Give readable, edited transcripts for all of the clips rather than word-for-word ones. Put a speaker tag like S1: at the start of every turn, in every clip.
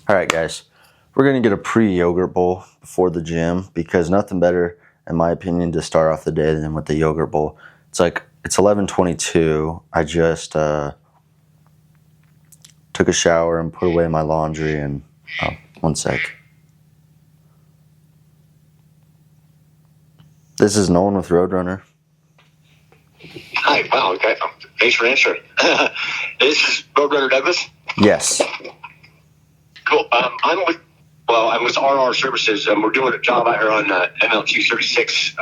S1: Alright guys, we're going to get a pre-yogurt bowl before the gym because nothing better, in my opinion, to start off the day than with the yogurt bowl. It's 11:22. I just took a shower and put away my laundry and, one sec. This is Nolan with Roadrunner.
S2: Hi, wow, okay. Thanks for answering. This is Roadrunner Douglas?
S1: Yes.
S2: Cool. I'm with RR Services, and we're doing a job out here on ML2 36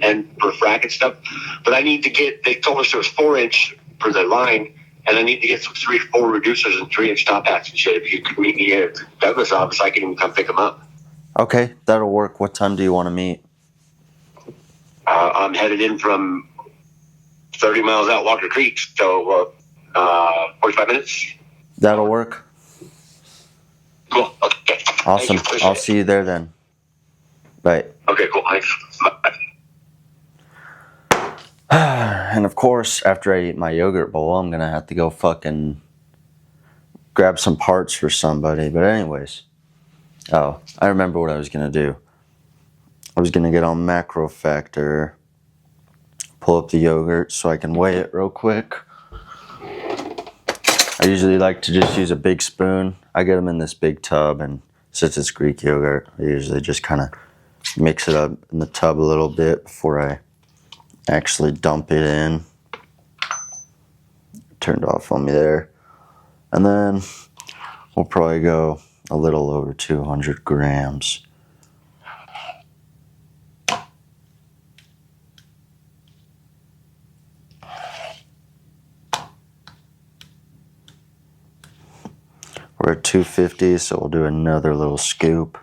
S2: and for frac and stuff. But I need to they told us it was 4-inch for the line, and I need to get some 3-4 reducers and 3-inch top hats and shit. If you could meet me at Douglas' office, I can even come pick them up.
S1: Okay, that'll work. What time do you want to meet?
S2: I'm headed in from 30 miles out Walker Creek, so 45 minutes.
S1: That'll work.
S2: Cool. Okay.
S1: Awesome. I'll see you there then. Bye.
S2: Okay, cool. Thanks.
S1: And of course, after I eat my yogurt bowl, I'm going to have to go fucking grab some parts for somebody. But anyways. Oh, I remember what I was going to do. I was going to get on Macro Factor, pull up the yogurt so I can weigh it real quick. I usually like to just use a big spoon. I get them in this big tub, and since it's Greek yogurt, I usually just kind of mix it up in the tub a little bit before I actually dump it in. Turned off on me there. And then we'll probably go a little over 200 grams. We're at 250, so we'll do another little scoop.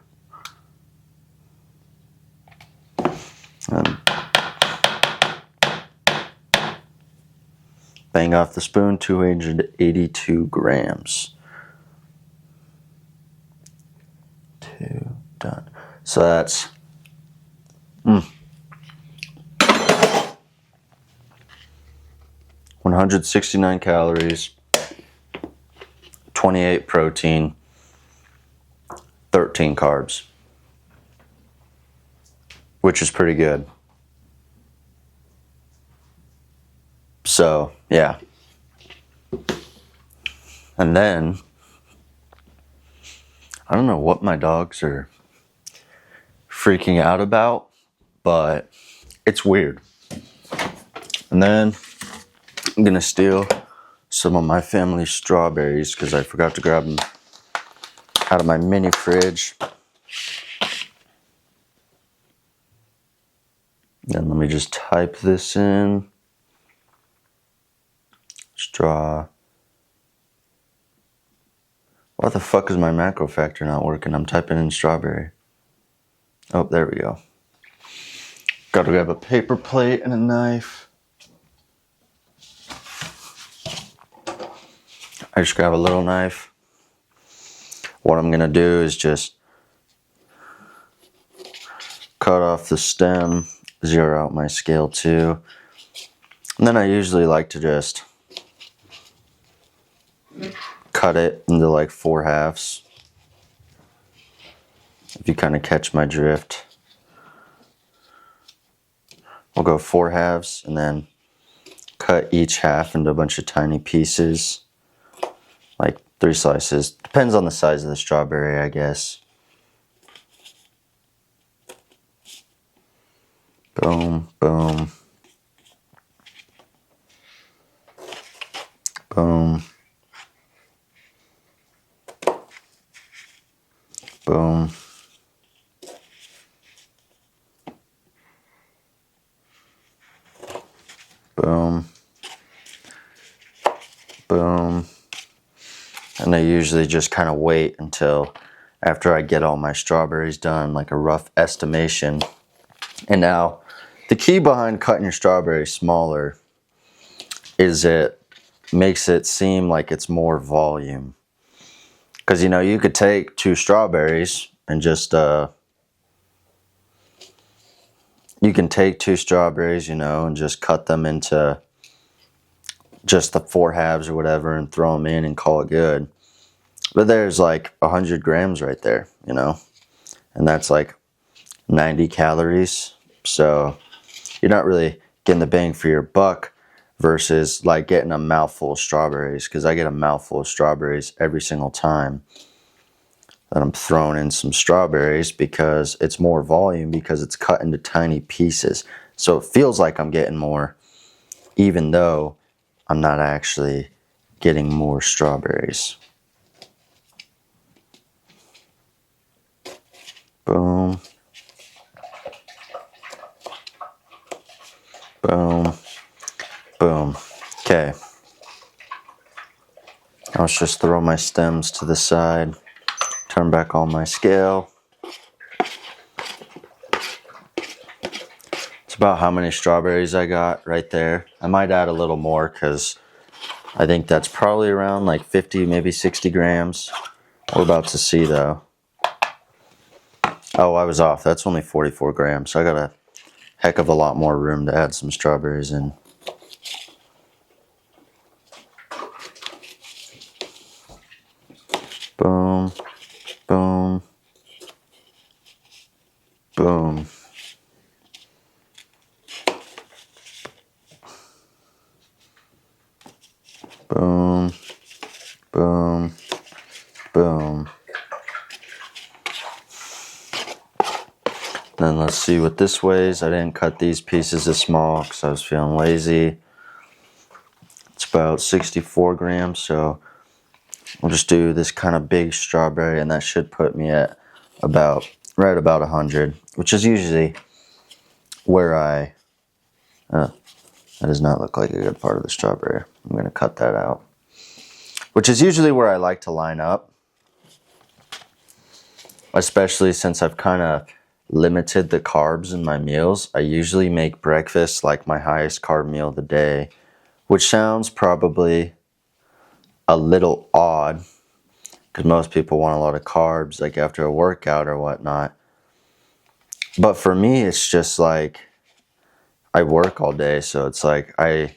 S1: And bang off the spoon, 282 grams. 2 done. So that's 169 calories. 28 protein, 13 carbs, which is pretty good. So, yeah. And then, I don't know what my dogs are freaking out about, but it's weird. And then, I'm gonna steal some of my family's strawberries because I forgot to grab them out of my mini fridge. Then let me just type this in. Straw. Why the fuck is my Macro Factor not working? I'm typing in strawberry. Oh, there we go. Gotta grab a paper plate and a knife. I just grab a little knife. What I'm gonna do is just cut off the stem, zero out my scale too. And then I usually like to just cut it into like 4 halves. If you kind of catch my drift. We'll go 4 halves and then cut each half into a bunch of tiny pieces. Like 3 slices. Depends on the size of the strawberry, I guess. Boom, boom. Boom. Boom. Boom. Boom. And I usually just kind of wait until after I get all my strawberries done, like a rough estimation. And now, the key behind cutting your strawberries smaller is it makes it seem like it's more volume. Because, you know, you could take 2 strawberries and just, you can take 2 strawberries, you know, and just cut them into just the 4 halves or whatever and throw them in and call it good. But there's like 100 grams right there, you know, and that's like 90 calories. So you're not really getting the bang for your buck versus like getting a mouthful of strawberries, because I get a mouthful of strawberries every single time that I'm throwing in some strawberries, because it's more volume, because it's cut into tiny pieces. So it feels like I'm getting more, even though I'm not actually getting more strawberries. Boom. Boom. Boom. Okay. Let's just throw my stems to the side. Turn back on my scale. It's about how many strawberries I got right there. I might add a little more because I think that's probably around like 50, maybe 60 grams. We're about to see though. Oh, I was off. That's only 44 grams. So I got a heck of a lot more room to add some strawberries in. Boom, boom, boom. Boom, boom, boom. Then let's see what this weighs. I didn't cut these pieces as small because I was feeling lazy. It's about 64 grams, so I'll just do this kind of big strawberry, and that should put me at right about 100, which is usually where that does not look like a good part of the strawberry. I'm going to cut that out. Which is usually where I like to line up, especially since I've kind of limited the carbs in my meals. I usually make breakfast like my highest carb meal of the day, which sounds probably a little odd because most people want a lot of carbs like after a workout or whatnot. But for me, it's just like I work all day, so it's like I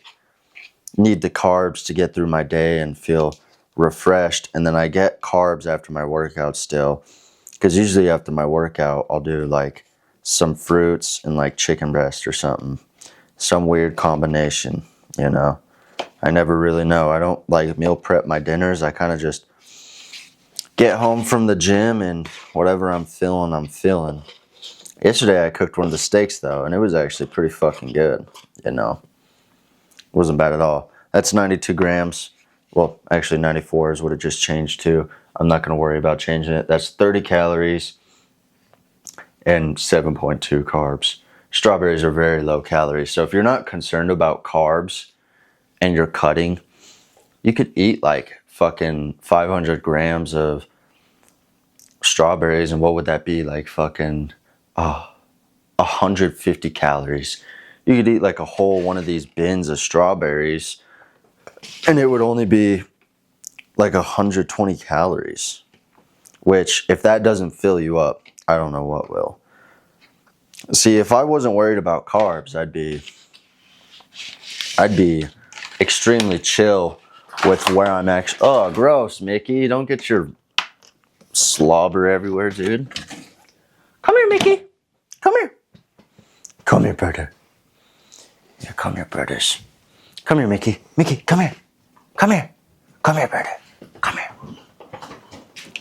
S1: need the carbs to get through my day and feel refreshed, and then I get carbs after my workout still, because usually after my workout I'll do like some fruits and like chicken breast or something, some weird combination, you know. I never really know. I don't like meal prep my dinners. I kind of just get home from the gym and whatever I'm feeling. Yesterday I cooked one of the steaks though, and it was actually pretty fucking good, you know. It wasn't bad at all. That's 92 grams. Well, actually 94 is what it just changed to. I'm not going to worry about changing it. That's 30 calories and 7.2 carbs. Strawberries are very low calories. So if you're not concerned about carbs and you're cutting, you could eat like fucking 500 grams of strawberries, and what would that be? Like fucking 150 calories. You could eat like a whole one of these bins of strawberries and it would only be like 120 calories, which if that doesn't fill you up, I don't know what will. See, if I wasn't worried about carbs, I'd be extremely chill with where I'm actually. Oh, gross, Mickey. Don't get your slobber everywhere, dude. Come here, Mickey. Come here. Come here, brother. Yeah, come here, brothers. Come here, Mickey. Mickey, come here. Come here. Come here, brother. Come here.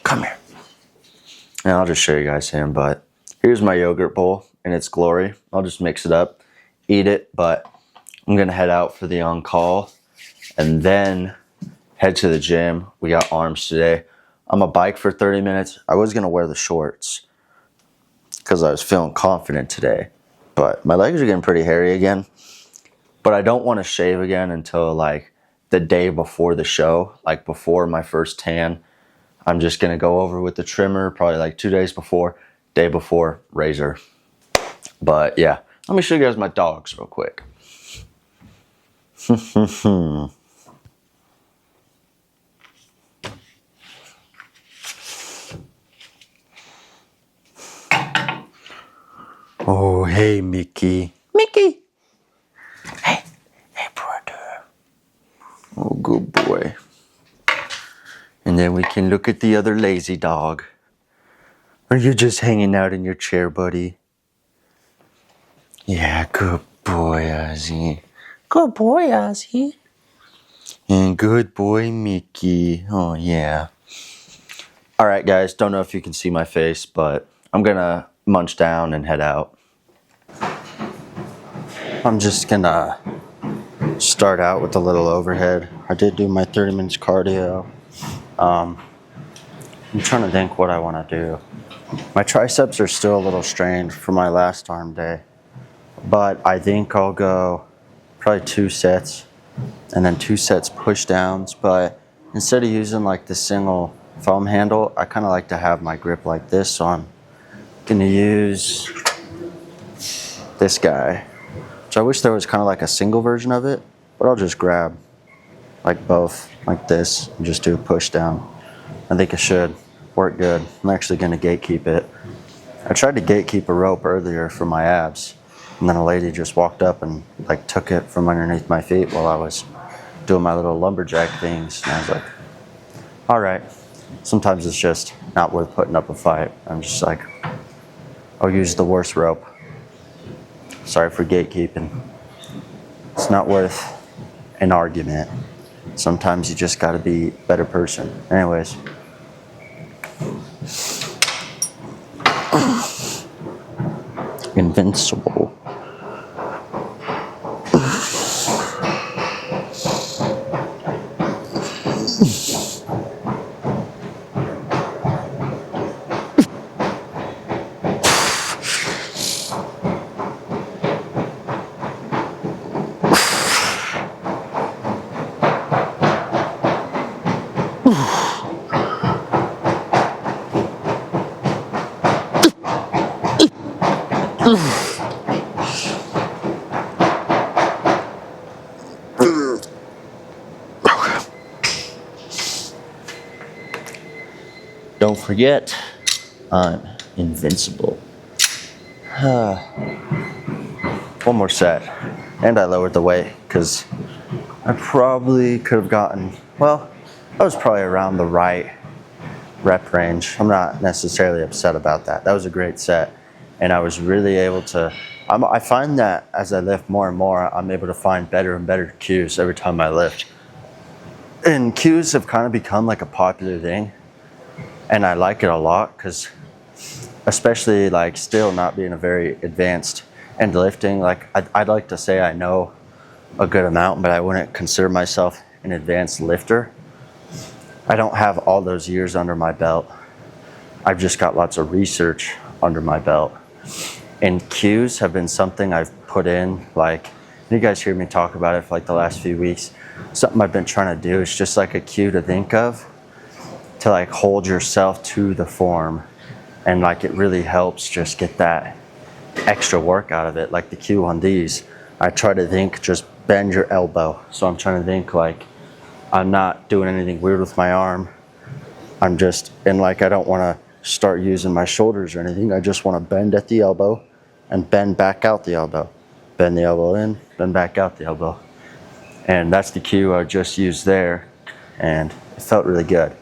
S1: Come here. And I'll just show you guys him, but here's my yogurt bowl in its glory. I'll just mix it up, eat it, but I'm going to head out for the on-call and then head to the gym. We got arms today. I'm a bike for 30 minutes. I was going to wear the shorts because I was feeling confident today, but my legs are getting pretty hairy again. But I don't want to shave again until like the day before the show, like before my first tan. I'm just going to go over with the trimmer probably like 2 days before, day before, razor. But yeah, let me show you guys my dogs real quick. Oh, hey, Mickey. Mickey. Hey, brother. Oh, good boy. And And then we can look at the other lazy dog. Are you just hanging out in your chair, buddy? Yeah, good boy, Ozzy. Good boy, Ozzy. And good boy, Mickey. Oh, yeah. Alright, guys, don't know if you can see my face, but I'm gonna munch down and head out. I'm just gonna start out with a little overhead. I did do my 30 minutes cardio. I'm trying to think what I want to do. My triceps are still a little strained from my last arm day, but I think I'll go probably 2 sets and then 2 sets push downs. But instead of using like the single foam handle, I kind of like to have my grip like this, so I'm gonna use this guy, which I wish there was kind of like a single version of it, but I'll just grab like both like this and just do a push down. I think it should work good. I'm actually gonna gatekeep it. I tried to gatekeep a rope earlier for my abs, and then a lady just walked up and like took it from underneath my feet while I was doing my little lumberjack things, and I was like, all right. Sometimes it's just not worth putting up a fight. I'm just like, I'll use the worst rope. Sorry for gatekeeping. It's not worth an argument. Sometimes you just gotta be a better person. Anyways. Invincible. Don't forget, I'm invincible. One more set. And I lowered the weight because I probably could have gotten, well, I was probably around the right rep range. I'm not necessarily upset about that. That was a great set. And I was really able to, I find that as I lift more and more, I'm able to find better and better cues every time I lift. And cues have kind of become like a popular thing. And I like it a lot because, especially like still not being a very advanced end lifting, like I'd like to say I know a good amount, but I wouldn't consider myself an advanced lifter. I don't have all those years under my belt. I've just got lots of research under my belt. And cues have been something I've put in, like, you guys hear me talk about it for like the last few weeks. Something I've been trying to do is just like a cue to think of, to like hold yourself to the form, and like it really helps just get that extra work out of it. Like the cue on these, I try to think just bend your elbow. So I'm trying to think like I'm not doing anything weird with my arm. I'm just, and like I don't want to start using my shoulders or anything. I just want to bend at the elbow and bend back out the elbow. Bend the elbow in, bend back out the elbow. And that's the cue I just used there, and it felt really good.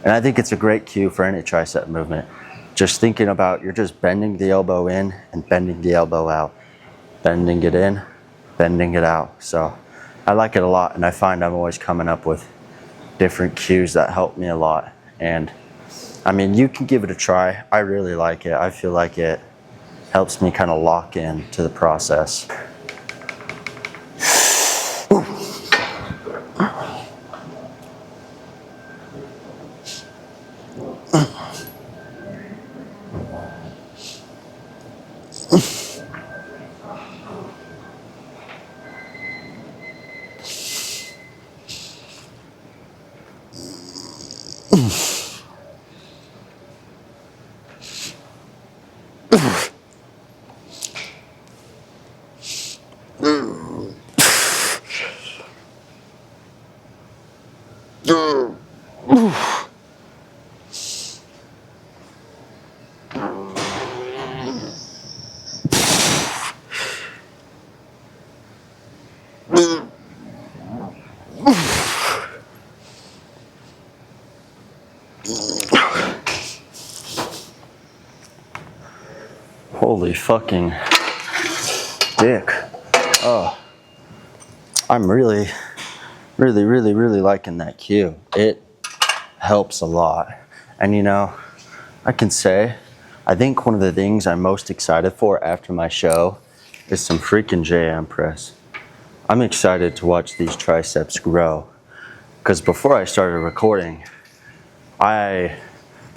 S1: And I think it's a great cue for any tricep movement. Just thinking about, you're just bending the elbow in and bending the elbow out. Bending it in, bending it out. So I like it a lot, and I find I'm always coming up with different cues that help me a lot. And I mean, you can give it a try. I really like it. I feel like it helps me kind of lock in to the process. Holy fucking dick. Oh, I'm really liking that cue. It helps a lot. And you know, I can say, I think one of the things I'm most excited for after my show is some freaking JM press. I'm excited to watch these triceps grow. Because before I started recording, I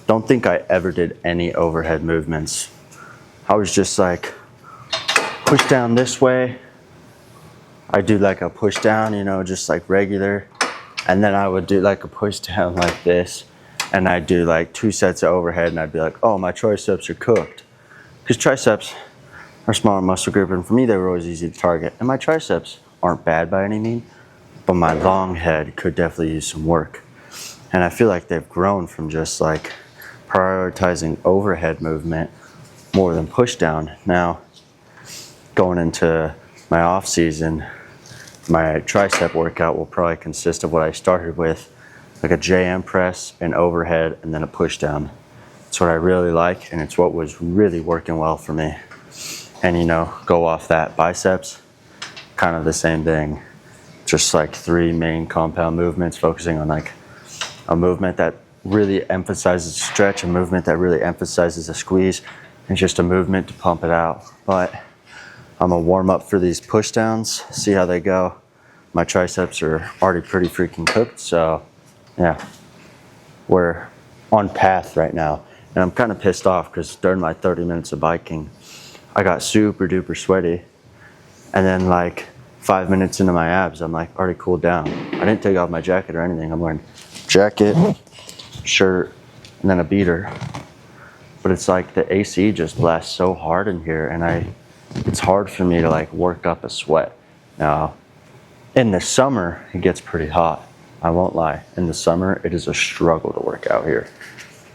S1: don't think I ever did any overhead movements. I was just like, push down this way. I do like a push down, you know, just like regular. And then I would do like a push down like this. And I'd do like 2 sets of overhead and I'd be like, oh, my triceps are cooked. Because triceps are smaller muscle group, and for me they were always easy to target. And my triceps aren't bad by any means, but my long head could definitely use some work. And I feel like they've grown from just like prioritizing overhead movement more than push down. Now, going into my off season, my tricep workout will probably consist of what I started with, like a JM press, an overhead, and then a push down. It's what I really like, and it's what was really working well for me. And you know, go off that. Biceps, kind of the same thing. Just like 3 main compound movements, focusing on like a movement that really emphasizes a stretch, a movement that really emphasizes a squeeze, and just a movement to pump it out. But I'm gonna warm up for these push downs, see how they go. My triceps are already pretty freaking cooked, so yeah, we're on path right now. And I'm kind of pissed off because during my 30 minutes of biking, I got super duper sweaty. And then like 5 minutes into my abs, I'm like already cooled down. I didn't take off my jacket or anything. I'm wearing jacket, shirt, and then a beater. But it's like the AC just blasts so hard in here, and it's hard for me to like work up a sweat. Now, in the summer, it gets pretty hot. I won't lie. In the summer, it is a struggle to work out here.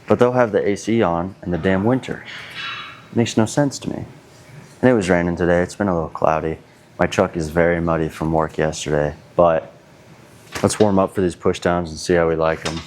S1: But they'll have the AC on in the damn winter. It makes no sense to me. And it was raining today. It's been a little cloudy. My truck is very muddy from work yesterday. But let's warm up for these push downs and see how we like them.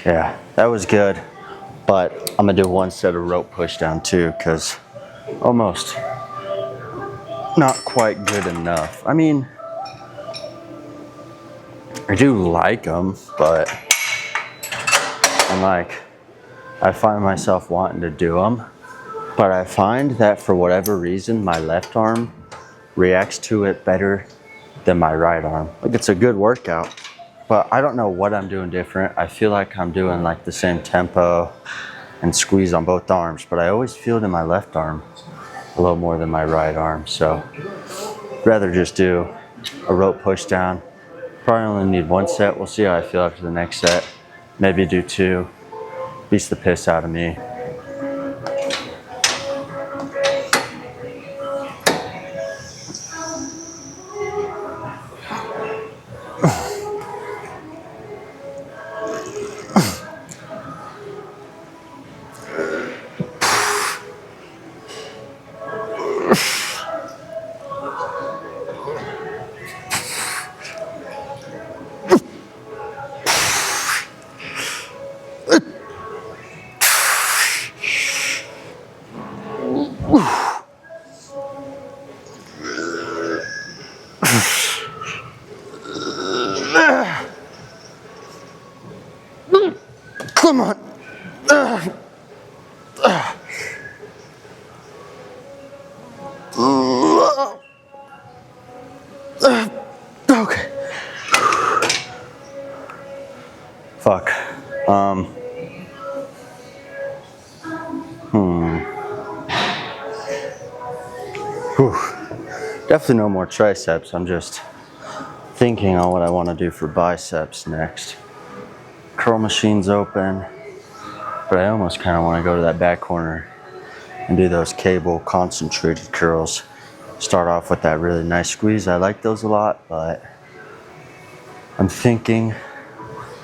S1: Yeah, that was good, but I'm gonna do 1 set of rope push down too, because almost not quite good enough. I mean, I do like them, but I find myself wanting to do them, but I find that for whatever reason, my left arm reacts to it better than my right arm. Like, it's a good workout, but I don't know what I'm doing different. I feel like I'm doing like the same tempo and squeeze on both arms, but I always feel it in my left arm a little more than my right arm. So I'd rather just do a rope push down. Probably only need 1 set. We'll see how I feel after the next set. Maybe do 2. Beats the piss out of me. Come on. Okay. Fuck. Whew. Definitely no more triceps. I'm just thinking on what I want to do for biceps next. Curl machine's open, but I almost kind of want to go to that back corner and do those cable concentrated curls. Start off with that really nice squeeze. I like those a lot, but I'm thinking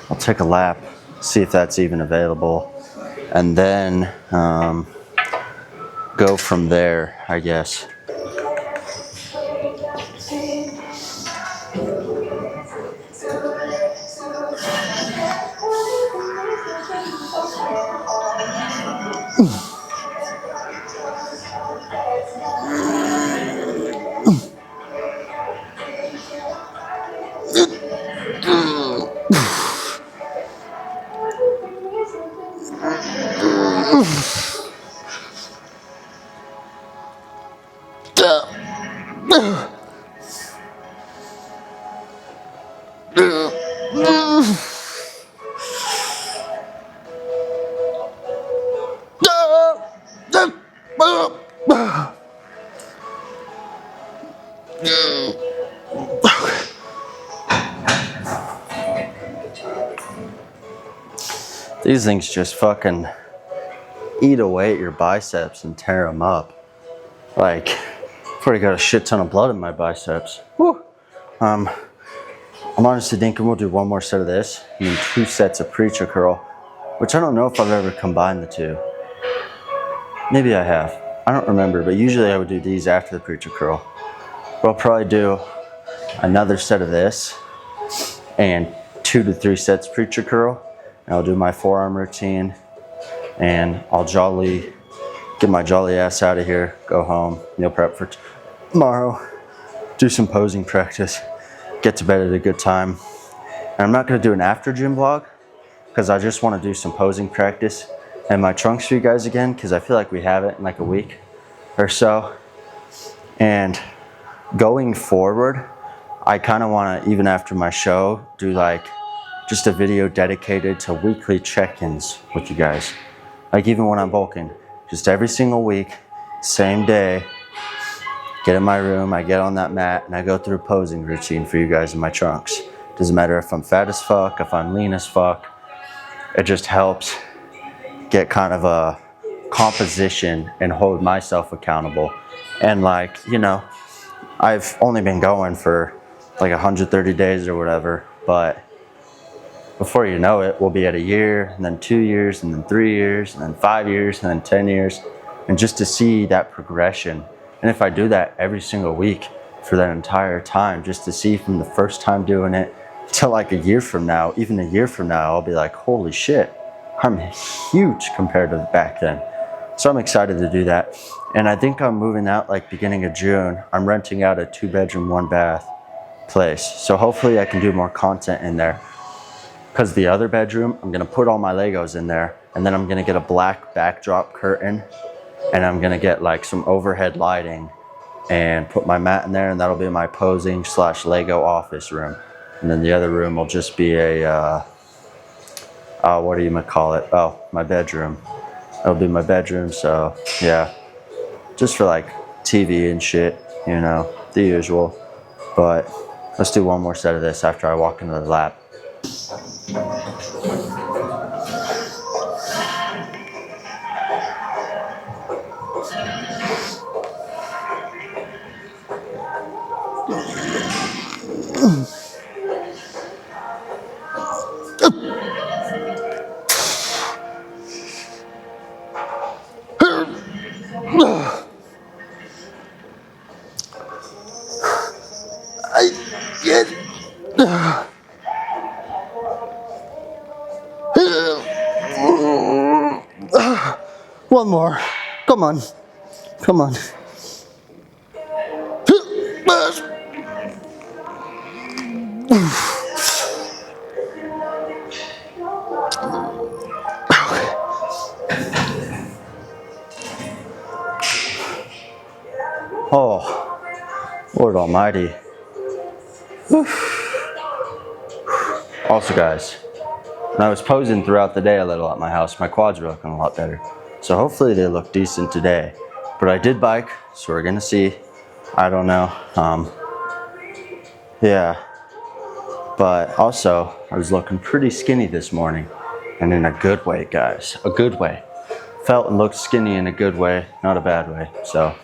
S1: I'll take a lap, see if that's even available, and then go from there, I guess. These things just fucking eat away at your biceps and tear them up. Like, I've already got a shit ton of blood in my biceps. Woo. I'm honestly thinking we'll do one more set of this and then 2 sets of preacher curl, which I don't know if I've ever combined the two. Maybe I have. I don't remember, but usually I would do these after the preacher curl. But I'll probably do another set of this and 2 to 3 sets preacher curl. And I'll do my forearm routine and I'll get my jolly ass out of here, go home, meal prep for tomorrow, do some posing practice, get to bed at a good time. And I'm not gonna do an after gym vlog because I just wanna do some posing practice and my trunks for you guys again because I feel like we have it in like a week or so. And going forward, I kinda wanna, even after my show, do like just a video dedicated to weekly check-ins with you guys. Like even when I'm bulking, just every single week, same day, get in my room, I get on that mat and I go through a posing routine for you guys in my trunks. Doesn't matter if I'm fat as fuck, if I'm lean as fuck. It just helps get kind of a composition and hold myself accountable. And like, you know, I've only been going for like 130 days or whatever, but before you know it, we'll be at a year, and then 2 years, and then 3 years, and then 5 years, and then 10 years. And just to see that progression. And if I do that every single week for that entire time, just to see from the first time doing it till like a year from now, even a year from now, I'll be like, holy shit, I'm huge compared to back then. So I'm excited to do that. And I think I'm moving out like beginning of June. I'm renting out a 2-bedroom, 1-bath place. So hopefully I can do more content in there. Because the other bedroom, I'm gonna put all my Legos in there and then I'm gonna get a black backdrop curtain and I'm gonna get like some overhead lighting and put my mat in there and that'll be my posing / Lego office room. And then the other room will just be a, what do you call it? Oh, my bedroom. That'll be my bedroom, so yeah. Just for like TV and shit, you know, the usual. But let's do one more set of this after I walk into the lab. One more. Come on. Come on. Oh, Lord Almighty. Whew. Also, guys, when I was posing throughout the day a little at my house, my quads were looking a lot better. So hopefully they look decent today. But I did bike, so we're gonna see. I don't know. Yeah. But also, I was looking pretty skinny this morning. And in a good way, guys. A good way. Felt and looked skinny in a good way, not a bad way. So.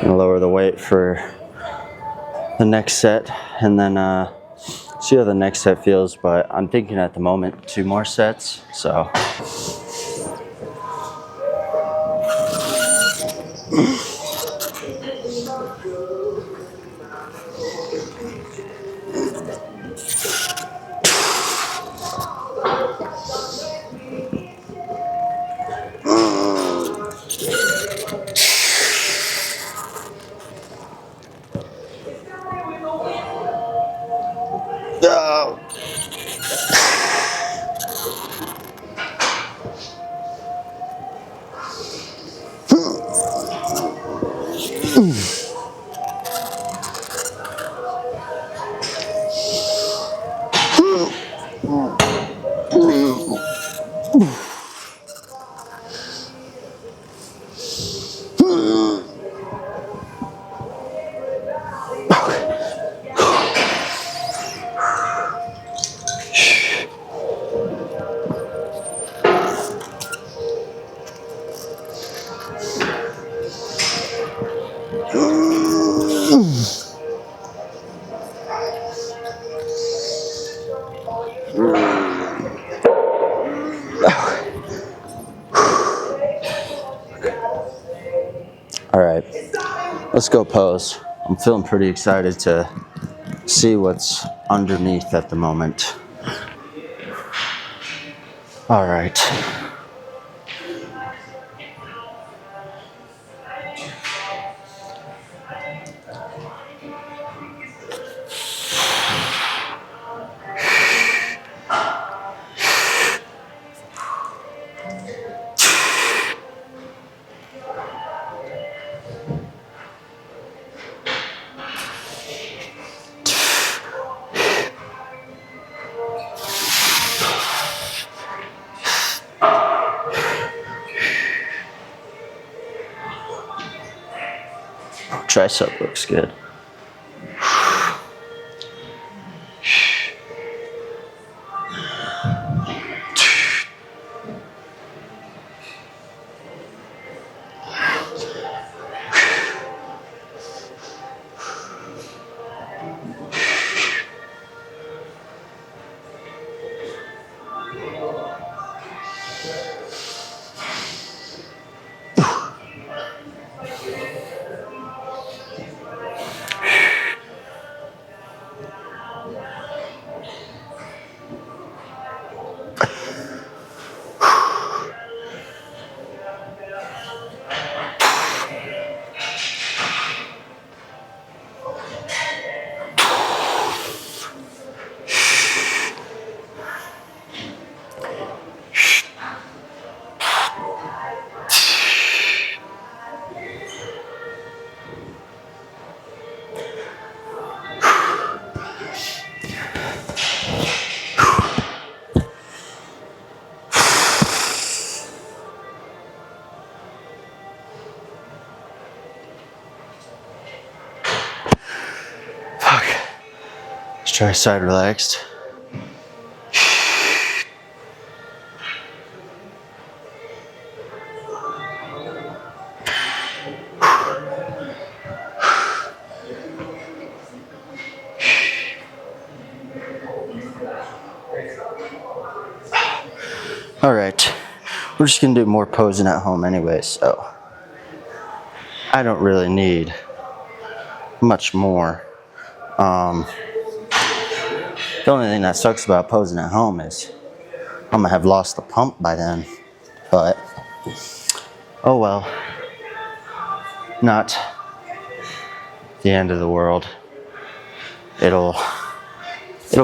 S1: Gonna lower the weight for the next set and then see how the next set feels, but I'm thinking at the moment 2 more sets, so. All right, let's go pose. I'm feeling pretty excited to see what's underneath at the moment. All right. Tricep looks good. Fuck. Let's try side relaxed. Alright, we're just gonna do more posing at home anyway, so I don't really need much more. The only thing that sucks about posing at home is I'm gonna have lost the pump by then, but oh well, not the end of the world. It'll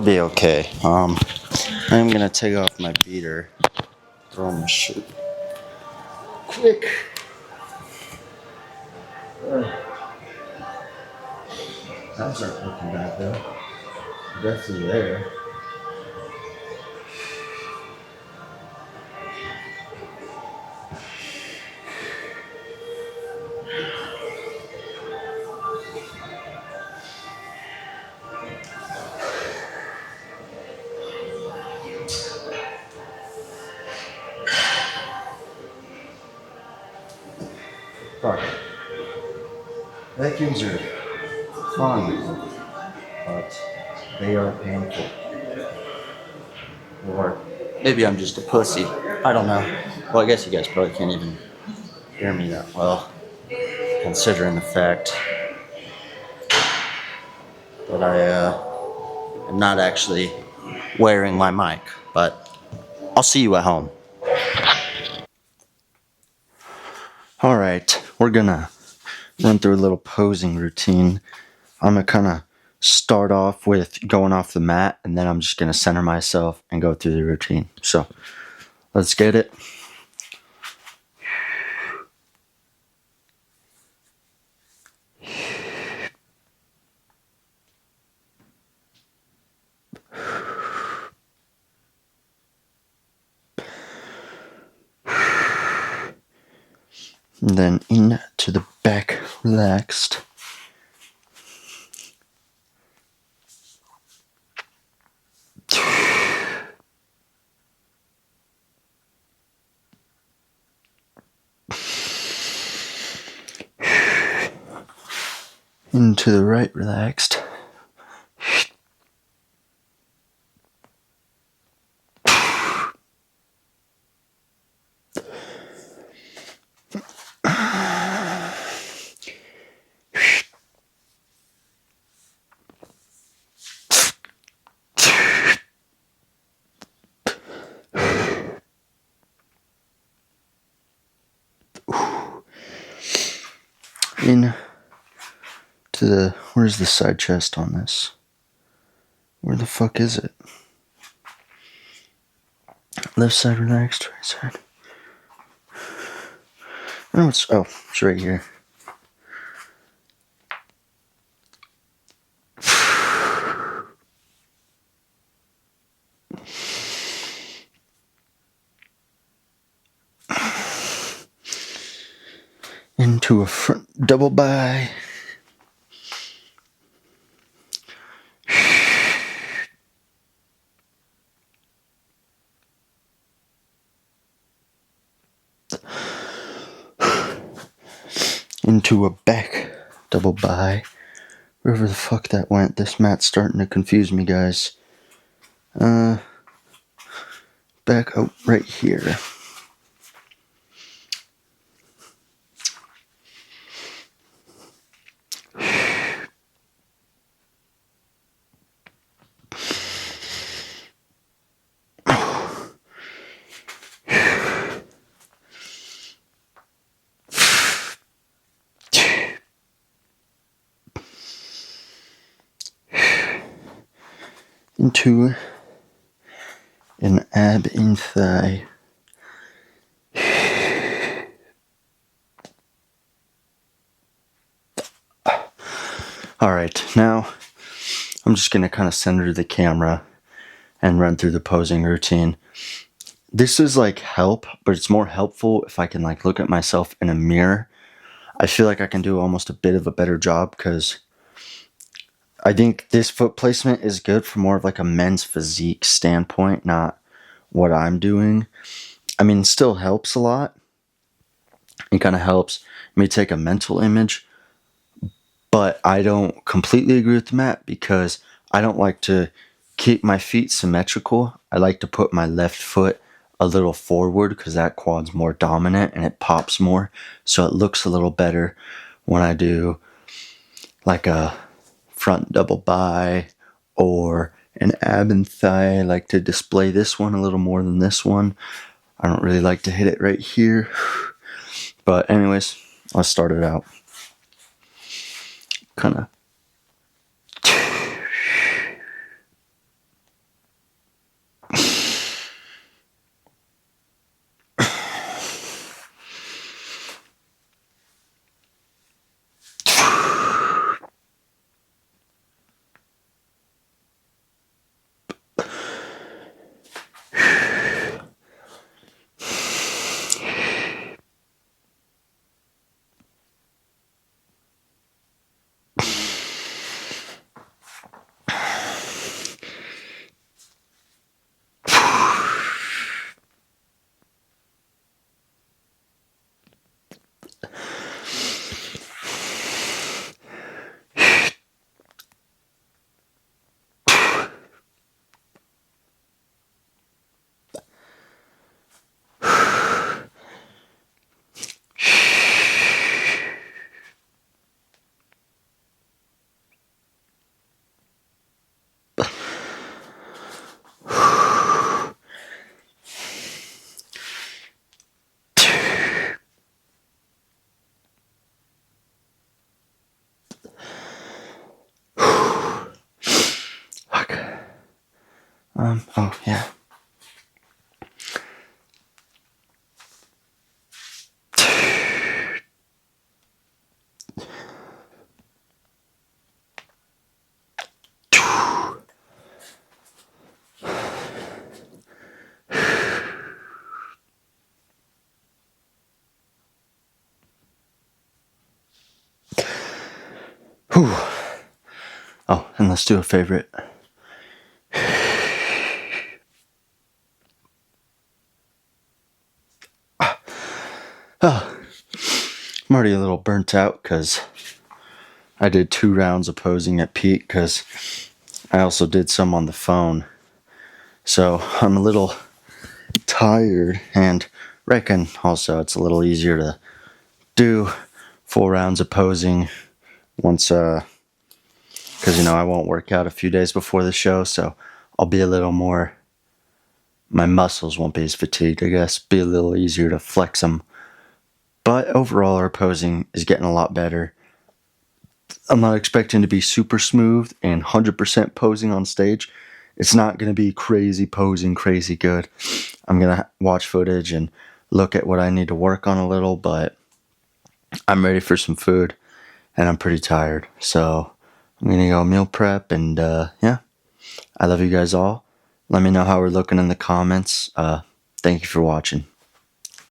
S1: be okay. I'm gonna take off my beater, throw my shirt quick. That's not looking bad though. Definitely there. Fuck. Vacuums are fun, but they are painful. Or maybe I'm just a pussy. I don't know. Well, I guess you guys probably can't even hear me that well, considering the fact that I am not actually wearing my mic. But I'll see you at home. Alright, we're gonna run through a little posing routine. I'm gonna kind of start off with going off the mat, and then I'm just gonna center myself and go through the routine. So, let's get it. And then in to the back, relaxed. Into the right, relaxed. In to the, where's the side chest on this? Where the fuck is it? Left side relaxed, right side. Oh, it's right here. Into a front double by. Into a back double by. Wherever the fuck that went. This mat's starting to confuse me, guys. Back out right here. Into an ab in thigh. Alright, now I'm just going to kind of center the camera and run through the posing routine. This is like help, but it's more helpful if I can like look at myself in a mirror. I feel like I can do almost a bit of a better job because I think this foot placement is good for more of like a men's physique standpoint, not what I'm doing. I mean, it still helps a lot. It kind of helps me take a mental image, but I don't completely agree with the mat because I don't like to keep my feet symmetrical. I like to put my left foot a little forward because that quad's more dominant and it pops more. So it looks a little better when I do like a front double bi or an ab and thigh. I like to display this one a little more than this one. I don't really like to hit it right here. But anyways, let's start it out. Kind of. Oh yeah. Whew. Oh, and let's do a favorite. Oh, I'm already a little burnt out because I did 2 rounds of posing at Pete because I also did some on the phone. So I'm a little tired, and reckon also it's a little easier to do 4 rounds of posing once, because, you know, I won't work out a few days before the show, so I'll be a little more, my muscles won't be as fatigued, I guess, be a little easier to flex them. But overall, our posing is getting a lot better. I'm not expecting to be super smooth and 100% posing on stage. It's not going to be crazy posing, crazy good. I'm going to watch footage and look at what I need to work on a little, but I'm ready for some food and I'm pretty tired. So I'm going to go meal prep and yeah, I love you guys all. Let me know how we're looking in the comments. Thank you for watching.